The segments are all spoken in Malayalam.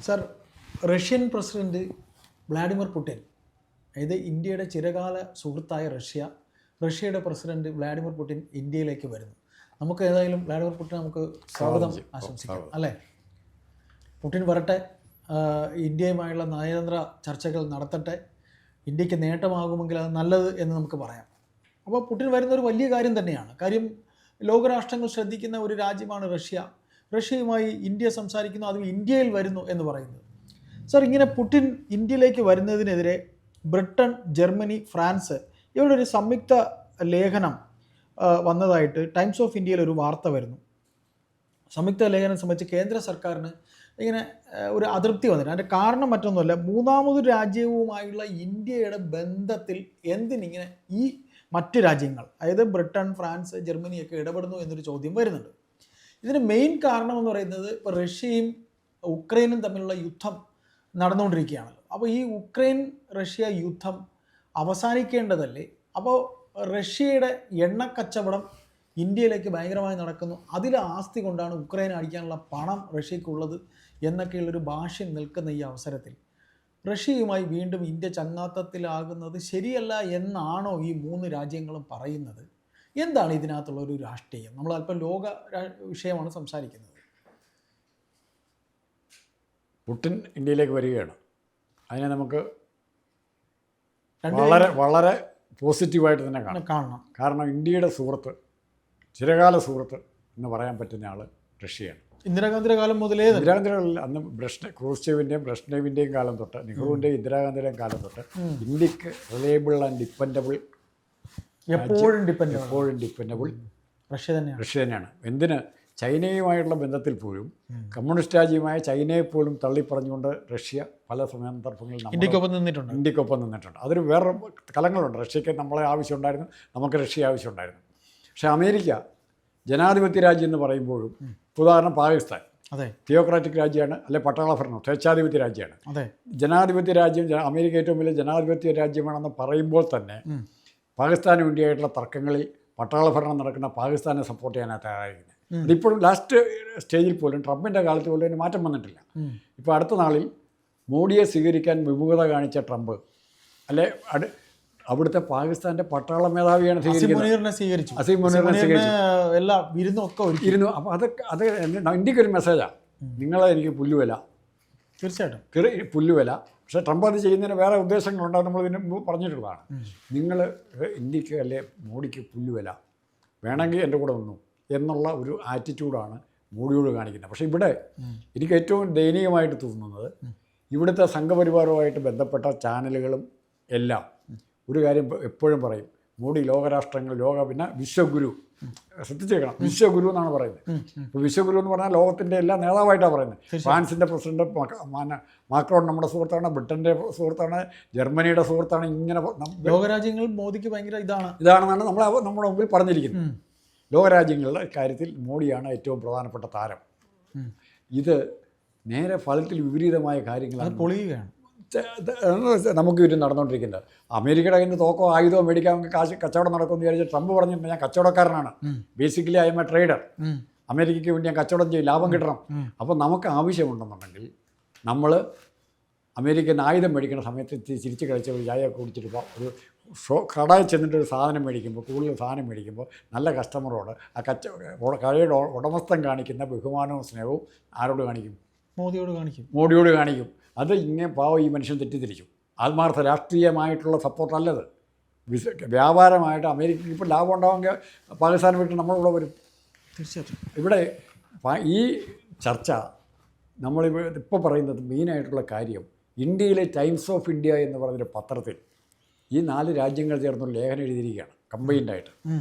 Sir, Russian president Vladimir Putin, അതായത് ഇന്ത്യയുടെ ചിരകാല സുഹൃത്തായ റഷ്യയുടെ പ്രസിഡന്റ് വ്ളാഡിമിർ പുടിൻ ഇന്ത്യയിലേക്ക് വരുന്നു. നമുക്ക് ഏതായാലും വ്ളാഡിമിർ പുടിൻ നമുക്ക് സ്വാഗതം ആശംസിക്കാം, അല്ലേ? പുടിൻ വരട്ടെ, ഇന്ത്യയുമായുള്ള നയതന്ത്ര ചർച്ചകൾ നടത്തട്ടെ, ഇന്ത്യക്ക് നേട്ടമാകുമെങ്കിൽ അത് നല്ലത് എന്ന് നമുക്ക് പറയാം. അപ്പോൾ പുടിൻ വരുന്നൊരു വലിയ കാര്യം തന്നെയാണ്. കാര്യം ലോകരാഷ്ട്രങ്ങൾ ശ്രദ്ധിക്കുന്ന ഒരു രാജ്യമാണ് റഷ്യയുമായി ഇന്ത്യ സംസാരിക്കുന്നു, അതും ഇന്ത്യയിൽ വരുന്നു എന്ന് പറയുന്നത്. സർ, ഇങ്ങനെ പുടിൻ ഇന്ത്യയിലേക്ക് വരുന്നതിനെതിരെ ബ്രിട്ടൻ, ജർമ്മനി, ഫ്രാൻസ് ഇവിടെ ഒരു സംയുക്ത ലേഖനം വന്നതായിട്ട് ടൈംസ് ഓഫ് ഇന്ത്യയിൽ ഒരു വാർത്ത വരുന്നു. സംയുക്ത ലേഖനം സംബന്ധിച്ച് കേന്ദ്ര സർക്കാരിന് ഇങ്ങനെ ഒരു അതൃപ്തി വന്നിട്ട്, അതിൻ്റെ കാരണം മറ്റൊന്നുമല്ല, മൂന്നാമതൊരു രാജ്യവുമായുള്ള ഇന്ത്യയുടെ ബന്ധത്തിൽ എന്തിനിങ്ങനെ ഈ മറ്റ് രാജ്യങ്ങൾ, അതായത് ബ്രിട്ടൻ, ഫ്രാൻസ്, ജർമ്മനിയൊക്കെ ഇടപെടുന്നു എന്നൊരു ചോദ്യം വരുന്നുണ്ട്. ഇതിന് മെയിൻ കാരണം എന്ന് പറയുന്നത് ഇപ്പോൾ റഷ്യയും ഉക്രൈനും തമ്മിലുള്ള യുദ്ധം നടന്നുകൊണ്ടിരിക്കുകയാണല്ലോ. അപ്പോൾ ഈ ഉക്രൈൻ റഷ്യ യുദ്ധം അവസാനിക്കേണ്ടതല്ലേ? അപ്പോൾ റഷ്യയുടെ എണ്ണക്കച്ചവടം ഇന്ത്യയിലേക്ക് ഭയങ്കരമായി നടക്കുന്നു, അതിലെ ആസ്തി കൊണ്ടാണ് ഉക്രൈൻ അടിക്കാനുള്ള പണം റഷ്യക്കുള്ളത് എന്നൊക്കെയുള്ളൊരു ഭാഷ്യം നിൽക്കുന്ന ഈ അവസരത്തിൽ റഷ്യയുമായി വീണ്ടും ഇന്ത്യ ചങ്ങാത്തത്തിലാകുന്നത് ശരിയല്ല എന്നാണോ ഈ മൂന്ന് രാജ്യങ്ങളും പറയുന്നത്? എന്താണ് ഇതിനകത്തുള്ള ഒരു രാഷ്ട്രീയം? നമ്മൾ അല്പം ലോക വിഷയമാണ് സംസാരിക്കുന്നത്. പുടിൻ ഇന്ത്യയിലേക്ക് വരികയാണ്. അതിനെ നമുക്ക് വളരെ പോസിറ്റീവായിട്ട് തന്നെ കാണണം. കാരണം ഇന്ത്യയുടെ സുഹൃത്ത്, ചിരകാല സുഹൃത്ത് എന്ന് പറയാൻ പറ്റുന്ന ആൾ റഷ്യയാണ്. ഇന്ദിരാഗാന്ധിയുടെ കാലം മുതലേ, ഇന്ദിരാഗാന്ധിയുടെ അന്ന് ക്രൂസ്ചേവിൻ്റെയും ബ്രഷ്നേവിൻ്റെയും കാലം തൊട്ട്, നെഹ്റുവിൻ്റെയും ഇന്ദിരാഗാന്ധിയുടെയും കാലം തൊട്ട് ഇന്ത്യക്ക് റിലയബിൾ ആൻഡ് ഡിപ്പെൻഡബിൾ, എപ്പോഴും ഡിപ്പെൻഡബിൾ റഷ്യ തന്നെയാണ്. എന്തിന്? ചൈനയുമായിട്ടുള്ള ബന്ധത്തിൽ പോലും കമ്മ്യൂണിസ്റ്റ് രാജ്യമായ ചൈനയെ പോലും തള്ളിപ്പറഞ്ഞുകൊണ്ട് റഷ്യ പല സന്ദർഭങ്ങളിൽ ഇന്ത്യക്കൊപ്പം നിന്നിട്ടുണ്ട്. അതൊരു വേറെ തലങ്ങളുണ്ട്. റഷ്യക്ക് നമ്മളെ ആവശ്യമുണ്ടായിരുന്നു, നമുക്ക് റഷ്യ ആവശ്യമുണ്ടായിരുന്നു. പക്ഷേ അമേരിക്ക ജനാധിപത്യ രാജ്യം എന്ന് പറയുമ്പോഴും, ഉദാഹരണം പാകിസ്ഥാൻ തിയോക്രാറ്റിക് രാജ്യമാണ്, അല്ലെ പട്ടാളഭരണം സ്വേച്ഛാധിപത്യ രാജ്യമാണ്. ജനാധിപത്യ രാജ്യം, അമേരിക്ക ഏറ്റവും വലിയ ജനാധിപത്യ രാജ്യമാണെന്ന് പറയുമ്പോൾ തന്നെ പാകിസ്ഥാനും ഇന്ത്യയായിട്ടുള്ള തർക്കങ്ങളിൽ പട്ടാളഭരണം നടക്കുന്ന പാകിസ്ഥാനെ സപ്പോർട്ട് ചെയ്യാനാണ് തയ്യാറായിരിക്കുന്നത്. ഇതിപ്പോഴും ലാസ്റ്റ് സ്റ്റേജിൽ പോലും ട്രംപിൻ്റെ കാലത്ത് പോലും അതിന് മാറ്റം വന്നിട്ടില്ല. ഇപ്പോൾ അടുത്ത നാളിൽ മോഡിയെ സ്വീകരിക്കാൻ വിമുഖത കാണിച്ച ട്രംപ്, അല്ലെ അവിടുത്തെ പാകിസ്ഥാൻ്റെ പട്ടാള മേധാവിയാണ് സ്വീകരിച്ചു. ഇരുന്നു. അപ്പോൾ അത് ഇന്ത്യക്കൊരു മെസ്സേജാണ്, നിങ്ങളെ എനിക്ക് പുല്ലുവില, തീർച്ചയായിട്ടും പുല്ലുവില. പക്ഷേ ട്രംപ് അത് ചെയ്യുന്നതിന് വേറെ ഉദ്ദേശങ്ങളുണ്ടാകും, നമ്മൾ ഇതിന് മുമ്പ് പറഞ്ഞിട്ടുള്ളതാണ്. നിങ്ങൾ ഇന്ത്യക്ക് അല്ലെ മോഡിക്ക് പുല്ലുവില, വേണമെങ്കിൽ എൻ്റെ കൂടെ വന്നു എന്നുള്ള ഒരു ആറ്റിറ്റ്യൂഡാണ് മോഡിയോട് കാണിക്കുന്നത്. പക്ഷേ ഇവിടെ എനിക്ക് ഏറ്റവും ദയനീയമായിട്ട് തോന്നുന്നത്, ഇവിടുത്തെ സംഘപരിവാരവുമായിട്ട് ബന്ധപ്പെട്ട ചാനലുകളും എല്ലാം ഒരു കാര്യം എപ്പോഴും പറയും, മോഡി ലോകരാഷ്ട്രങ്ങൾ പിന്നെ വിശ്വഗുരു, ശ്രദ്ധിച്ചേക്കണം, വിശ്വഗുരു എന്നാണ് പറയുന്നത്. ഇപ്പോൾ വിശ്വഗുരു എന്ന് പറഞ്ഞാൽ ലോകത്തിൻ്റെ എല്ലാ നേതാവായിട്ടാണ് പറയുന്നത്. ഫ്രാൻസിൻ്റെ പ്രസിഡന്റ് മാക്രോൺ നമ്മുടെ സുഹൃത്താണ്, ബ്രിട്ടൻ്റെ സുഹൃത്താണ്, ജർമ്മനിയുടെ സുഹൃത്താണ്. ഇങ്ങനെ ലോകരാജ്യങ്ങൾ മോദിക്ക് ഭയങ്കര ഇതാണെന്നാണ് നമ്മുടെ മുമ്പിൽ പറഞ്ഞിരിക്കുന്നത്. ലോകരാജ്യങ്ങളുടെ കാര്യത്തിൽ മോഡിയാണ് ഏറ്റവും പ്രധാനപ്പെട്ട താരം. ഇത് നേരെ ഫലത്തിൽ വിപരീതമായ കാര്യങ്ങളാണ് പൊളിയുകയാണ് നമുക്ക് ചുറ്റും നടന്നുകൊണ്ടിരിക്കുന്നത്. അമേരിക്കയുടെ കയ്യിൽ നിന്ന് തോക്കോ ആയുധമോ മേടിക്കാൻ കാശ് കച്ചവടം നടക്കുമെന്ന് വിചാരിച്ച് ട്രംപ് പറഞ്ഞിട്ടുണ്ട്, ഞാൻ കച്ചവടക്കാരനാണ്, basically I'm a trader, അമേരിക്കയ്ക്ക് വേണ്ടി ഞാൻ കച്ചവടം ചെയ്യും, ലാഭം കിട്ടണം. അപ്പോൾ നമുക്ക് ആവശ്യമുണ്ടെന്നുണ്ടെങ്കിൽ നമ്മൾ അമേരിക്കൻ ആയുധം മേടിക്കുന്ന സമയത്ത് ചിരിച്ച് കളിച്ച ഒരു ചായ കുടിച്ചിട്ട് ഒരു കടയിൽ ചെന്നിട്ടൊരു സാധനം മേടിക്കുമ്പോൾ, കൂടുതൽ സാധനം മേടിക്കുമ്പോൾ നല്ല കസ്റ്റമറോട് ആ കടയുടെ ഉടമസ്ഥൻ കാണിക്കുന്ന ബഹുമാനവും സ്നേഹവും ആരോട് കാണിക്കും? മോഡിയോട് കാണിക്കും. അത് ഇങ്ങനെ പാവം ഈ മനുഷ്യൻ തെറ്റിദ്ധരിച്ചു. ആത്മാർത്ഥ രാഷ്ട്രീയമായിട്ടുള്ള സപ്പോർട്ടല്ലത്, വ്യാപാരമായിട്ട് അമേരിക്കയ്ക്ക് ഇപ്പോൾ ലാഭം ഉണ്ടാവുമെങ്കിൽ പാകിസ്ഥാൻ വിട്ട് നമ്മളിവിടെ വരും. തീർച്ചയായിട്ടും ഇവിടെ ഈ ചർച്ച നമ്മളിപ്പോൾ പറയുന്നത് മെയിനായിട്ടുള്ള കാര്യം, ഇന്ത്യയിലെ ടൈംസ് ഓഫ് ഇന്ത്യ എന്ന് പറഞ്ഞൊരു പത്രത്തിൽ ഈ 4 രാജ്യങ്ങൾ ചേർന്നൊരു ലേഖനം എഴുതിയിരിക്കുകയാണ് കമ്പൈൻഡായിട്ട്.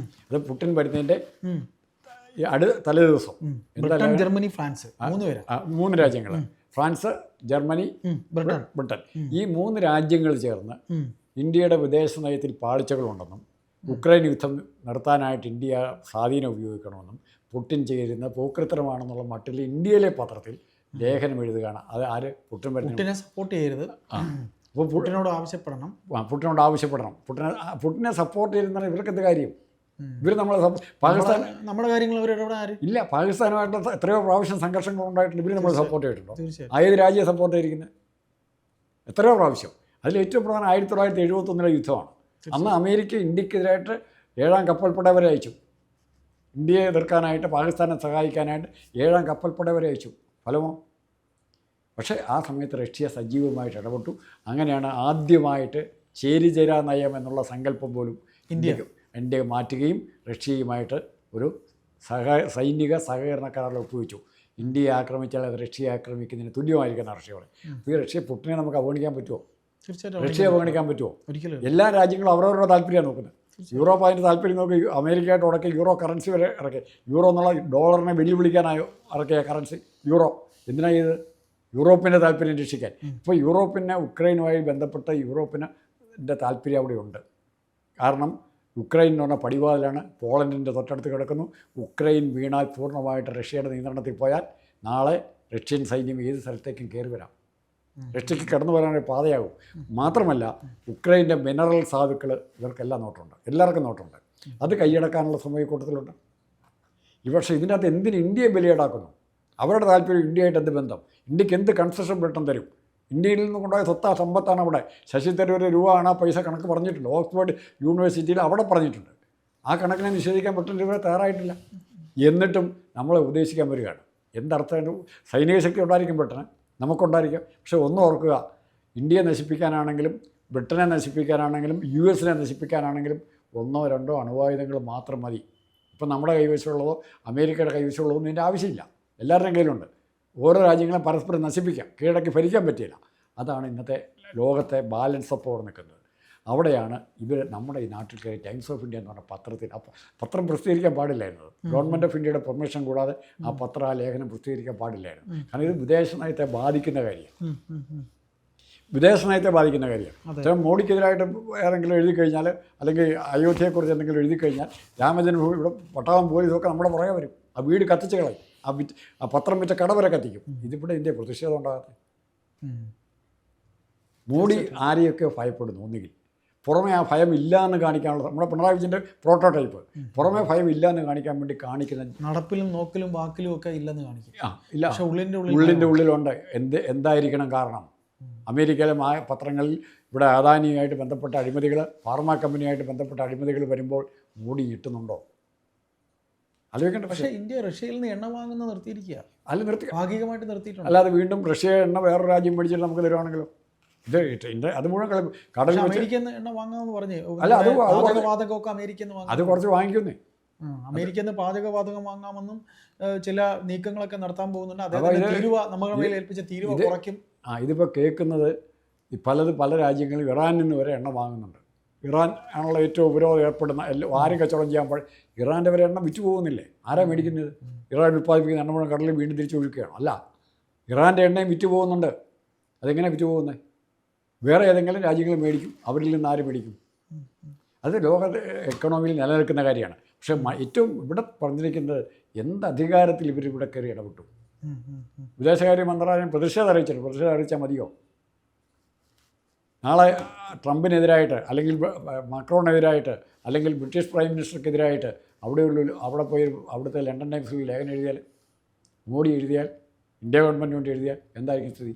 അത് പുടിൻ വരുന്നതിൻ്റെ തലേ ദിവസം. ജർമ്മനി, ഫ്രാൻസ്, 3 രാജ്യങ്ങൾ, ഫ്രാൻസ്, ജർമ്മനി, ബ്രിട്ടൻ, ഈ 3 രാജ്യങ്ങൾ ചേർന്ന് ഇന്ത്യയുടെ വിദേശ നയത്തിൽ പാളിച്ചകളുണ്ടെന്നും ഉക്രൈൻ യുദ്ധം നിർത്താനായിട്ട് ഇന്ത്യ സ്വാധീനം ഉപയോഗിക്കണമെന്നും പുടിൻ ചെയ്യുന്ന പോക്രിത്തരമാണെന്നുള്ള മട്ടിൽ ഇന്ത്യയിലെ പത്രത്തിൽ ലേഖനം എഴുതുകയാണ്. അത് ആര്? പുടിനെ സപ്പോർട്ട് ചെയ്യരുത്, അപ്പോൾ പുടിനോട് ആവശ്യപ്പെടണം. പുടിനെ സപ്പോർട്ട് ചെയ്തെന്നാണ് ഇവർക്കെന്ത് കാര്യം? ഇവർ നമ്മളെ പാകിസ്ഥാൻ നമ്മുടെ കാര്യങ്ങൾ അവർ ഇടപെടാൻ ആര് ഇല്ല. പാകിസ്ഥാനുമായിട്ട് എത്രയോ പ്രാവശ്യം സംഘർഷങ്ങൾ ഉണ്ടായിട്ടുണ്ട്. ഇവർ നമ്മൾ സപ്പോർട്ട് ചെയ്തിട്ടുണ്ടോ? തീർച്ചയായിട്ടും. ഏത് രാജ്യം സപ്പോർട്ട് ചെയ്തിരിക്കുന്നത്? എത്രയോ പ്രാവശ്യം. അതിൽ ഏറ്റവും പ്രധാനം 1971 യുദ്ധമാണ്. അന്ന് അമേരിക്ക ഇന്ത്യക്കെതിരായിട്ട് 7ാം കപ്പൽപ്പട വരെ അയച്ചു. ഇന്ത്യയെ എതിർക്കാനായിട്ട്, പാകിസ്ഥാനെ സഹായിക്കാനായിട്ട് 7ാം കപ്പൽപ്പട വരെ അയച്ചു. ഫലമോ? പക്ഷേ ആ സമയത്ത് റഷ്യ സജീവമായിട്ട് ഇടപെട്ടു. അങ്ങനെയാണ് ആദ്യമായിട്ട് ചേരിചേരാ നയം എന്നുള്ള സങ്കല്പം പോലും ഇന്ത്യ മാറ്റുകയും റഷ്യയുമായിട്ട് ഒരു സൈനിക സഹകരണ കരാറിൽ ഒപ്പുവെച്ചു. ഇന്ത്യയെ ആക്രമിച്ചാൽ അത് റഷ്യയെ ആക്രമിക്കുന്നതിന് തുല്യമായിരിക്കുന്ന റഷ്യയോടെ. ഈ റഷ്യ പുട്ടിനെ നമുക്ക് അവഗണിക്കാൻ പറ്റുമോ? റഷ്യയെ അവഗണിക്കാൻ പറ്റുമോ? ഒരിക്കലും. എല്ലാ രാജ്യങ്ങളും അവരവരുടെ താല്പര്യമാണ് നോക്കുന്നത്. യൂറോപ്പ് അതിൻ്റെ താല്പര്യം നോക്കി അമേരിക്കയായിട്ട് ഉടക്കി യൂറോ കറൻസി വരെ ഇറക്കി. യൂറോ എന്നുള്ള ഡോളറിനെ വെല്ലുവിളിക്കാനായോ ഇറക്കിയ കറൻസി യൂറോ. എന്തിനാ ഇത്? യൂറോപ്പിൻ്റെ താല്പര്യം രക്ഷിക്കാൻ. ഇപ്പോൾ യൂറോപ്പിന് ഉക്രൈനുമായി ബന്ധപ്പെട്ട യൂറോപ്പിൻ്റെ താല്പര്യം അവിടെയുണ്ട്. കാരണം യുക്രൈൻ എന്ന് പറഞ്ഞാൽ പടിവാതിലാണ്, പോളണ്ടിൻ്റെ തൊട്ടടുത്ത് കിടക്കുന്നു. ഉക്രൈൻ വീണാൽ പൂർണ്ണമായിട്ട് റഷ്യയുടെ നിയന്ത്രണത്തിൽ പോയാൽ നാളെ റഷ്യൻ സൈന്യം ഏത് സ്ഥലത്തേക്കും കയറി വരാം. റഷ്യക്ക് കടന്നു വരാനൊരു പാതയാകും. മാത്രമല്ല ഉക്രൈൻ്റെ മിനറൽ സാധുക്കൾ ഇവർക്കെല്ലാം നോട്ടുണ്ട്, എല്ലാവർക്കും നോട്ടുണ്ട്. അത് കൈയടക്കാനുള്ള സമയക്കൂട്ടത്തിലുണ്ട്. പക്ഷേ ഇതിൻ്റെ അകത്ത് എന്തിന് ഇന്ത്യയെ ബലിയേടാക്കുന്നു? അവരുടെ താല്പര്യം ഇന്ത്യയായിട്ട് എന്ത് ബന്ധം? ഇന്ത്യക്ക് എന്ത് കൺസെഷൻ ബ്രിട്ടൻ തരും? ഇന്ത്യയിൽ നിന്ന് കൊണ്ടുപോയ സമ്പത്താണ് അവിടെ. ശശി തരൂർ രൂപ ആണ് ആ പൈസ കണക്ക് പറഞ്ഞിട്ടുണ്ട്. ഓക്സ്ഫോർഡ് യൂണിവേഴ്സിറ്റിയിൽ അവിടെ പറഞ്ഞിട്ടുണ്ട്. ആ കണക്കിനെ നിഷേധിക്കാൻ ബ്രിട്ടൻ രൂപ തയ്യാറായിട്ടില്ല. എന്നിട്ടും നമ്മളെ ഉപദേശിക്കാൻ വരികയാണ്. എന്തർത്ഥം? സൈനിക ശക്തി ഉണ്ടായിരിക്കും ബ്രിട്ടന്, നമുക്കുണ്ടായിരിക്കാം. പക്ഷെ ഒന്ന് ഓർക്കുക, ഇന്ത്യയെ നശിപ്പിക്കാനാണെങ്കിലും ബ്രിട്ടനെ നശിപ്പിക്കാനാണെങ്കിലും US നശിപ്പിക്കാനാണെങ്കിലും 1 or 2 അണുവായുധങ്ങൾ മാത്രം മതി. ഇപ്പം നമ്മുടെ കൈവശമുള്ളതോ അമേരിക്കയുടെ കൈവശമുള്ളതോ ഒന്നും ഇതിൻ്റെ ആവശ്യമില്ല. എല്ലാവരുടെയും കയ്യിലുണ്ട്. ഓരോ രാജ്യങ്ങളും പരസ്പരം നശിപ്പിക്കാം, കീഴടക്കി ഭരിക്കാൻ പറ്റിയില്ല. അതാണ് ഇന്നത്തെ ലോകത്തെ ബാലൻസ് ഓഫ് പവർ നിൽക്കുന്നത്. അവിടെയാണ് ഇവർ നമ്മുടെ ഈ നാട്ടിൽ കയറി ടൈംസ് ഓഫ് ഇന്ത്യ എന്ന് പറഞ്ഞ പത്രം പ്രസിദ്ധീകരിക്കാൻ പാടില്ലായിരുന്നത്. ഗവൺമെൻറ് ഓഫ് ഇന്ത്യയുടെ പെർമിഷൻ കൂടാതെ ആ ലേഖനം പ്രസിദ്ധീകരിക്കാൻ പാടില്ലായിരുന്നു. കാരണം ഇത് വിദേശ നയത്തെ ബാധിക്കുന്ന കാര്യമാണ്. വിദേശ നയത്തെ ബാധിക്കുന്ന കാര്യമാണ്. ചില മോഡിക്കെതിരായിട്ട് ഏതെങ്കിലും എഴുതി കഴിഞ്ഞാൽ, അല്ലെങ്കിൽ അയോധ്യയെക്കുറിച്ച് എന്തെങ്കിലും എഴുതി കഴിഞ്ഞാൽ, രാമജന്മഭൂമി ഇവിടെ പട്ടാളം പോലീസൊക്കെ നമ്മുടെ പുറകെ വരും. ആ വീട് കത്തിച്ച് കളയും. ആ പത്രം വിറ്റ കട വരെ കത്തിക്കും. ഇതിവിടെ ഇന്ത്യ പ്രതിഷേധം ഉണ്ടാകാത്ത. മോഡി ആരെയൊക്കെ ഭയപ്പെടുന്നു. ഒന്നുകിൽ പുറമെ ആ ഭയം ഇല്ല എന്ന് കാണിക്കാനുള്ള, നമ്മുടെ പിണറായി വിജയൻ്റെ പ്രോട്ടോടൈപ്പ്, പുറമെ ഭയം ഇല്ല എന്ന് കാണിക്കാൻ വേണ്ടി കാണിക്കുന്ന, നടപ്പിലും നോക്കിലും വാക്കിലും ഒക്കെ ഇല്ലെന്ന് കാണിക്കും. ഇല്ല, പക്ഷേ ഉള്ളിൻ്റെ ഉള്ളിലുണ്ട്. എന്തായിരിക്കണം കാരണം? അമേരിക്കയിലെ പത്രങ്ങളിൽ ഇവിടെ അദാനിയുമായിട്ട് ബന്ധപ്പെട്ട അഴിമതികൾ, ഫാർമ കമ്പനിയായിട്ട് ബന്ധപ്പെട്ട അഴിമതികൾ വരുമ്പോൾ മോഡി ഞെട്ടുന്നുണ്ടോ? ആലോചിക്കേണ്ട. പക്ഷേ ഇന്ത്യ റഷ്യയിൽ നിന്ന് എണ്ണ വാങ്ങുന്നത് നിർത്തിയിരിക്കുക. അല്ല, നിർത്തി, ഭാഗികമായിട്ട് നിർത്തിയിട്ടുണ്ട്. അല്ലാതെ വീണ്ടും റഷ്യ എണ്ണ വേറൊരു രാജ്യം മേടിച്ചിട്ട് നമുക്ക് തരുവാണെങ്കിലോ? ഇത് അത് മുഴുവൻ കടൽ അമേരിക്കൻ എണ്ണ വാങ്ങാമെന്ന് പറഞ്ഞു. അല്ല, അത് പാചകവാതകമൊക്കെ അമേരിക്കൻ അത് കുറച്ച് വാങ്ങിക്കുന്നേ. അമേരിക്കൻ പാചകവാതകം വാങ്ങാമെന്നും ചില നീക്കങ്ങളൊക്കെ നടത്താൻ പോകുന്നുണ്ട്. അതേപോലെ തീരുവ നമ്മുടെ മേൽ ഏൽപ്പിച്ച തീരുവ കുറയ്ക്കും. ഇതിപ്പോൾ കേൾക്കുന്നത് പല രാജ്യങ്ങളും ഇറാനിൽ നിന്ന് വരെ എണ്ണ വാങ്ങുന്നുണ്ട്. ഇറാൻ ആണുള്ള ഏറ്റവും ഉപരോധം ഏർപ്പെടുന്ന ആരും കച്ചവടം ചെയ്യാൻ ഇറാൻ്റെ വരെ എണ്ണ വിറ്റ് പോകുന്നില്ലേ? ആരാ മേടിക്കുന്നത്? ഇറാൻ ഉൽപ്പാദിപ്പിക്കുന്ന എണ്ണ മുഴുവൻ കടലിൽ വീണ്ടും തിരിച്ച് ഒഴുക്കുകയാണോ? അല്ല, ഇറാൻ്റെ എണ്ണയും വിറ്റ് പോകുന്നുണ്ട്. അതെങ്ങനെ വിറ്റ് പോകുന്നത്? വേറെ ഏതെങ്കിലും രാജ്യങ്ങൾ മേടിക്കും. അവരിൽ നിന്ന് ആര് മേടിക്കും? അത് ലോക എക്കണോമിയിൽ നിലനിൽക്കുന്ന കാര്യമാണ്. പക്ഷേ ഏറ്റവും ഇവിടെ പറഞ്ഞിരിക്കുന്നത് എന്ത് അധികാരത്തിൽ ഇവരിവിടെ കയറി ഇടപെട്ടു? വിദേശകാര്യ മന്ത്രാലയം പ്രതിഷേധം അറിയിച്ചിട്ടുണ്ട്. പ്രതിഷേധം അറിയിച്ചാൽ മതിയോ? നാളെ ട്രംപിനെതിരായിട്ട്, അല്ലെങ്കിൽ മാക്രോണെതിരായിട്ട്, അല്ലെങ്കിൽ ബ്രിട്ടീഷ് പ്രൈം മിനിസ്റ്റർക്കെതിരായിട്ട് അവിടെ പോയി അവിടുത്തെ ലണ്ടൻ ടൈംസിൽ ലേഖനം എഴുതിയാൽ, മോഡി എഴുതിയാൽ, ഇന്ത്യ ഗവൺമെൻറ് വേണ്ടി എഴുതിയാൽ എന്തായിരിക്കും സ്ഥിതി?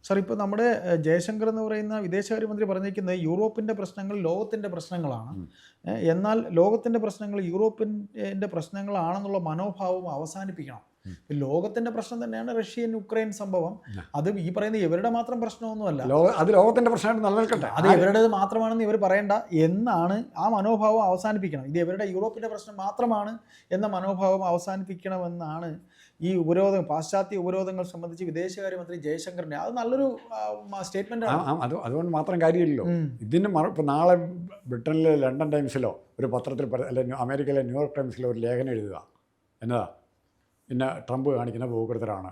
സാർ, ഇപ്പോൾ നമ്മുടെ ജയശങ്കർ എന്ന് പറയുന്ന വിദേശകാര്യമന്ത്രി പറഞ്ഞിരിക്കുന്നത് യൂറോപ്പിൻ്റെ പ്രശ്നങ്ങൾ ലോകത്തിൻ്റെ പ്രശ്നങ്ങളാണ്. എന്നാൽ ലോകത്തിൻ്റെ പ്രശ്നങ്ങൾ യൂറോപ്പിൻ്റെ പ്രശ്നങ്ങളാണെന്നുള്ള മനോഭാവം അവസാനിപ്പിക്കണം. ലോകത്തിൻ്റെ പ്രശ്നം തന്നെയാണ് റഷ്യൻ യുക്രൈൻ സംഭവം. അത് ഈ പറയുന്ന ഇവരുടെ മാത്രം പ്രശ്നമൊന്നുമല്ല. അത് ലോകത്തിൻ്റെ പ്രശ്നമായിട്ട് നിലനിൽക്കട്ടെ. അത് ഇവരുടേത് മാത്രമാണെന്ന് ഇവർ പറയണ്ട എന്നാണ് ആ മനോഭാവം അവസാനിപ്പിക്കണം. ഇത് ഇവരുടെ യൂറോപ്പിൻ്റെ പ്രശ്നം മാത്രമാണ് എന്ന മനോഭാവം അവസാനിപ്പിക്കണമെന്നാണ് ഈ ഉപരോധം, പാശ്ചാത്യ ഉപരോധങ്ങൾ സംബന്ധിച്ച് വിദേശകാര്യമന്ത്രി ജയശങ്കറിൻ്റെ അത് നല്ലൊരു സ്റ്റേറ്റ്മെൻ്റ് ആണ്. അതുകൊണ്ട് മാത്രം കാര്യമില്ലല്ലോ. ഇതിന് ഇപ്പോൾ നാളെ ബ്രിട്ടനിലെ ലണ്ടൻ ടൈംസിലോ ഒരു പത്രത്തിൽ, അല്ലെങ്കിൽ അമേരിക്കയിലെ ന്യൂയോർക്ക് ടൈംസിലോ ഒരു ലേഖനം എഴുതുക, എന്നതാ പിന്നെ ട്രംപ് കാണിക്കുന്ന ഭൂകൃതരാണ്,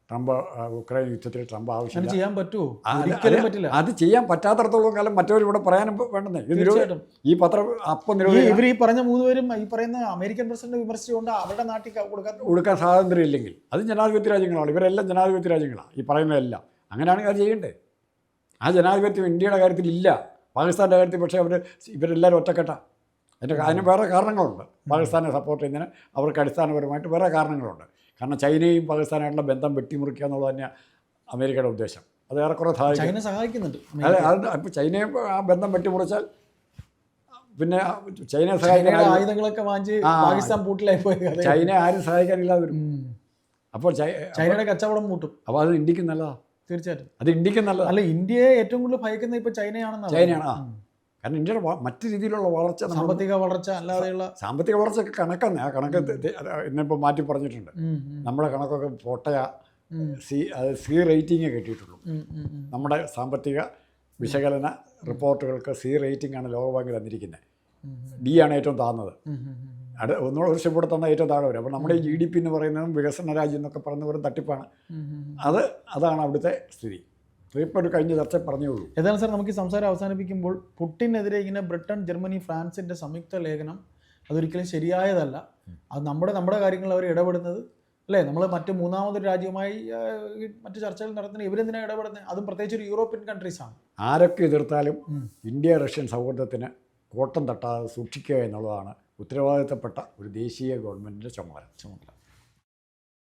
ട്രംപ് ഉക്രൈൻ യുദ്ധത്തിൽ ട്രംപ് ആവശ്യം ചെയ്യാൻ പറ്റുമോ? ഒരിക്കലും പറ്റില്ല. അത് ചെയ്യാൻ പറ്റാത്തടത്തോളം കാലം മറ്റവർ ഇവിടെ പറയാനും വേണ്ടെന്നേ. ഈ പത്രം അപ്പം ഇവർ ഈ പറഞ്ഞ 3 പേരും ഈ പറയുന്ന അമേരിക്കൻ പ്രസിഡന്റ് വിമർശിച്ചുകൊണ്ട് അവരുടെ നാട്ടിൽ കൊടുക്കാൻ സ്വാതന്ത്ര്യം ഇല്ലെങ്കിൽ അത് ജനാധിപത്യ രാജ്യങ്ങളാണ്. ഇവരെല്ലാം ജനാധിപത്യ രാജ്യങ്ങളാണ് ഈ പറയുന്നതെല്ലാം. അങ്ങനെയാണെങ്കിൽ അത് ചെയ്യണ്ടേ? ആ ജനാധിപത്യം ഇന്ത്യയുടെ കാര്യത്തിൽ ഇല്ല, പാകിസ്ഥാൻ്റെ കാര്യത്തിൽ പക്ഷേ ഇവരെല്ലാവരും ഒറ്റക്കെട്ട. അതിന് വേറെ കാരണങ്ങളുണ്ട്. പാകിസ്ഥാനെ സപ്പോർട്ട് ചെയ്യുന്നതിന് അവർക്ക് അടിസ്ഥാനപരമായിട്ട് വേറെ കാരണങ്ങളുണ്ട്. കാരണം ചൈനയും പാകിസ്ഥാനായിട്ടുള്ള ബന്ധം വെട്ടിമുറിക്കുക എന്നുള്ളത് തന്നെയാണ് അമേരിക്കയുടെ ഉദ്ദേശം. അത് ഏറെക്കുറെ ചൈന സഹായിക്കുന്നുണ്ട്. അതെ, അത് അപ്പോൾ ചൈനയെ ആ ബന്ധം വെട്ടിമുറിച്ചാൽ പിന്നെ ചൈനയെ സഹായിക്കാൻ ആയുധങ്ങളൊക്കെ വാങ്ങിച്ച് പാകിസ്ഥാൻ പൂട്ടിലായി പോയി. ചൈന ആരും സഹായിക്കാനില്ലാതെ വരും. അപ്പോൾ ചൈനയുടെ കച്ചവടം മൂട്ടും. അപ്പോൾ അത് ഇന്ത്യക്ക് നല്ലതാണ്. തീർച്ചയായിട്ടും അത് ഇന്ത്യക്ക് നല്ലതാണ്. അല്ല, ഇന്ത്യയെ ഏറ്റവും കൂടുതൽ ഭയക്കുന്നത് ഇപ്പോൾ ചൈനയാണ്. കാരണം ഇന്ത്യയുടെ മറ്റു രീതിയിലുള്ള വളർച്ച, സാമ്പത്തിക വളർച്ച അല്ലാതെയുള്ള സാമ്പത്തിക വളർച്ചയൊക്കെ കണക്കാണ്. ആ കണക്ക് ഇന്നിപ്പോൾ മാറ്റി പറഞ്ഞിട്ടുണ്ട്. നമ്മുടെ കണക്കൊക്കെ പൊട്ടയാ. സി റേറ്റിംഗേ കിട്ടിയിട്ടുള്ളൂ. നമ്മുടെ സാമ്പത്തിക വിശകലന റിപ്പോർട്ടുകൾക്ക് സി റേറ്റിംഗ് ആണ് ലോകബാങ്ക് തന്നിരിക്കുന്നത്. ഡി ആണ് ഏറ്റവും താഴ്ന്നത്. ഒന്നുകൂടെ ഒരു സ്റ്റെപ്പ് കൂടെ തന്നാൽ ഏറ്റവും താഴെ വരും. അപ്പോൾ നമ്മുടെ ഈ GDP എന്ന് പറയുന്നതും വികസന രാജ്യം എന്നൊക്കെ പറയുന്ന വെറും തട്ടിപ്പാണ്. അതാണ് അവിടുത്തെ സ്ഥിതി. ഇപ്പോൾ ഒരു കഴിഞ്ഞ ചർച്ച പറഞ്ഞുള്ളൂ. ഏതായാലും സാർ, നമുക്ക് ഈ സംസാരം അവസാനിപ്പിക്കുമ്പോൾ പുട്ടിനെതിരെ ഇങ്ങനെ ബ്രിട്ടൻ, ജർമ്മനി, ഫ്രാൻസിൻ്റെ സംയുക്ത ലേഖനം അതൊരിക്കലും ശരിയായതല്ല. അത് നമ്മുടെ കാര്യങ്ങളിൽ അവർ ഇടപെടുന്നത്, അല്ലേ? നമ്മൾ മറ്റ് മൂന്നാമതൊരു രാജ്യവുമായി മറ്റ് ചർച്ചകൾ നടത്തുന്നത് ഇവരെന്തിനാണ് ഇടപെടുന്നത്? അതും പ്രത്യേകിച്ച് ഒരു യൂറോപ്യൻ കൺട്രീസാണ്. ആരൊക്കെ എതിർത്താലും ഇന്ത്യ റഷ്യൻ സൗഹൃദത്തിന് കോട്ടം തട്ടാതെ സൂക്ഷിക്കുക എന്നുള്ളതാണ് ഉത്തരവാദിത്തപ്പെട്ട ഒരു ദേശീയ ഗവൺമെൻറ്റിൻ്റെ ചുമതല.